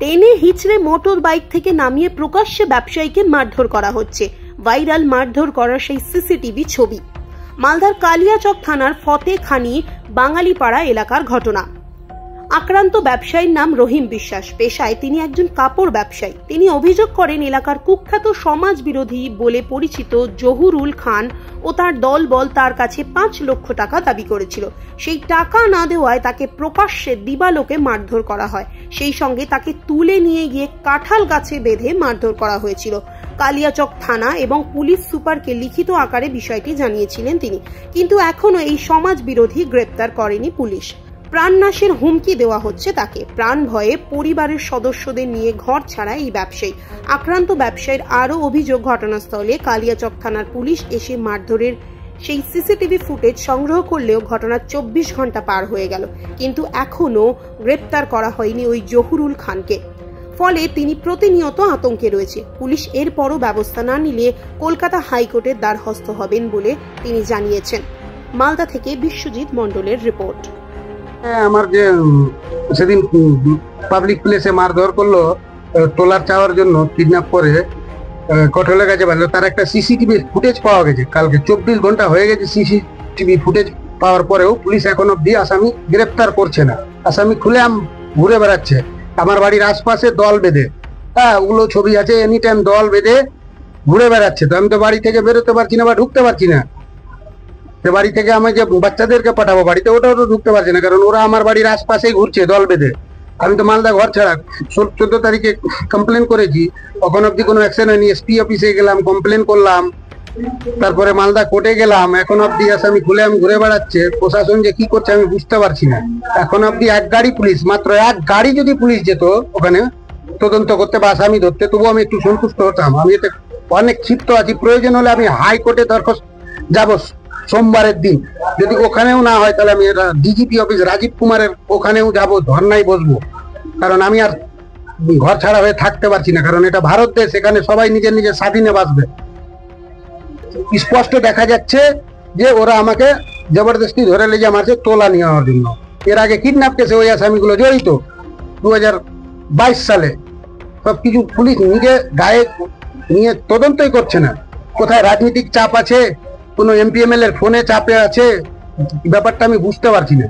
টেনে হিচড়ে motor bike থেকে নামিয়ে প্রকাশ্যে ব্যবসায়ীকে মারধর করা হচ্ছে। ভাইরাল মারধর করার সেই সিসিটিভি ছবি। মালদার কালিয়াচক থানার ফতেখানি বাঙালিপাড়া এলাকার ঘটনা। আক্রান্ত ব্যবসায়ীর নাম রহিম বিশ্বাস। পেশায় তিনি একজন কাপড় ব্যবসায়ী। তিনি অভিযোগ করেন এলাকার কুখ্যাত সমাজ বিরোধী বলে পরিচিত জহুরুল খান ও তার দলবল তার কাছে 5 লক্ষ টাকা দাবি করেছিল। সেই টাকা না দেওয়ায় তাকে প্রকাশ্যে দিবালোকে মারধর করা হয়। সেই সঙ্গে তাকে তুলে নিয়ে গিয়ে কাঁঠাল গাছে বেঁধে মারধর করা হয়েছিল। কালিয়াচক থানা এবং পুলিশ সুপারকে লিখিত আকারে বিষয়টি জানিয়েছিলেন তিনি, কিন্তু এখনো এই সমাজ বিরোধী গ্রেপ্তার করেনি পুলিশ। প্রাণনাশের হুমকি দেওয়া হচ্ছে তাকে। প্রাণ ভয়ে পরিবারের সদস্যদের নিয়ে ঘর ছাড়া এই ব্যবসায়ী। আক্রান্ত ব্যবসায়ীর আরও অভিযোগ, ঘটনাস্থলে কালিয়াচক থানার পুলিশ এসে মারধরের সেই সিসিটিভি ফুটেজ সংগ্রহ করলেও ঘটনার 24 ঘন্টা পার হয়ে গেল, কিন্তু এখনো গ্রেপ্তার করা হয়নি ওই জহুরুল খানকে। ফলে তিনি প্রতিনিয়ত আতঙ্কে রয়েছে। পুলিশ এরপরও ব্যবস্থা না নিলে কলকাতা হাইকোর্টের দ্বারস্থ হবেন বলে তিনি জানিয়েছেন। মালদা থেকে বিশ্বজিৎ মণ্ডলের রিপোর্ট। আমার যে সেদিন পাবলিক প্লেসে মারধর করলো ট্রলার চাওয়ার জন্য, কিডন্যাপ করে কঠলের কাছে বাঁধলো, তার একটা সিসিটিভি ফুটেজ পাওয়া গেছে। কালকে 24 ঘন্টা হয়ে গেছে সিসিটিভি ফুটেজ পাওয়ার পরেও পুলিশ এখন অব্দি আসামি গ্রেপ্তার করছে না। আসামি খুলে ঘুরে বেড়াচ্ছে আমার বাড়ির আশপাশে দল বেঁধে। ওগুলো ছবি আছে, এনি টাইম দল বেঁধে ঘুরে বেড়াচ্ছে। তো আমি তো বাড়ি থেকে বেরোতে পারছি না বা ঢুকতে পারছি না। বাড়ি থেকে আমি যে বাচ্চাদেরকে পাঠাবো বাড়িতে, ওটাও তো ঢুকতে পারছে না, কারণ ওরা আমার বাড়ির আশপাশেই ঘুরছে দল বেঁধে। আমি তো মালদা ঘর ছাড়া। 14 তারিখে কমপ্লেন করেছি, তখন অব্দি কোনো অ্যাকশন হয়নি। এসপি অফিসে গেলাম, কমপ্লেন করলাম, তারপরে মালদা কোর্টে গেলাম। এখন অব্দি আসামি খুলে আমি ঘুরে বেড়াচ্ছে। প্রশাসন যে কি করছে আমি বুঝতে পারছি না। এখন অব্দি 1 গাড়ি পুলিশ, মাত্র 1 গাড়ি যদি পুলিশ যেত ওখানে তদন্ত করতে বা আসামি ধরতে, তবু আমি একটু সন্তুষ্ট হতাম। আমি এতে অনেক ক্ষিপ্ত আছি। প্রয়োজন হলে আমি হাইকোর্টে দরখাস্ত যাবো সোমবারের দিন। যদি ওখানেও না হয় তাহলে আমি ডিজিপি অফিস রাজীব কুমারের ওখানেও যাবো, ধর্নায় বসবো। কারণ আমি আর ঘর ছাড়া হয়ে থাকতে পারছি না। কারণ এটা ভারত দেশ, এখানে সবাই নিজের নিজের স্বাধীনে বাঁচবে। স্পষ্ট দেখা যাচ্ছে যে ওরা আমাকে জবরদস্তি ধরে লেগে মারছে তোলা নেওয়ার জন্য। এর আগে কিডন্যাপ কেসে ওই আসামিগুলো জড়িত 2022 সালে। সবকিছু পুলিশ নিজে গায়ে নিয়ে তদন্তই করছে না। কোথায় রাজনৈতিক চাপ আছে, কোনো এমপি এমএলএ এর ফোনে চাপে আছে, ব্যাপারটা আমি বুঝতে পারছি না।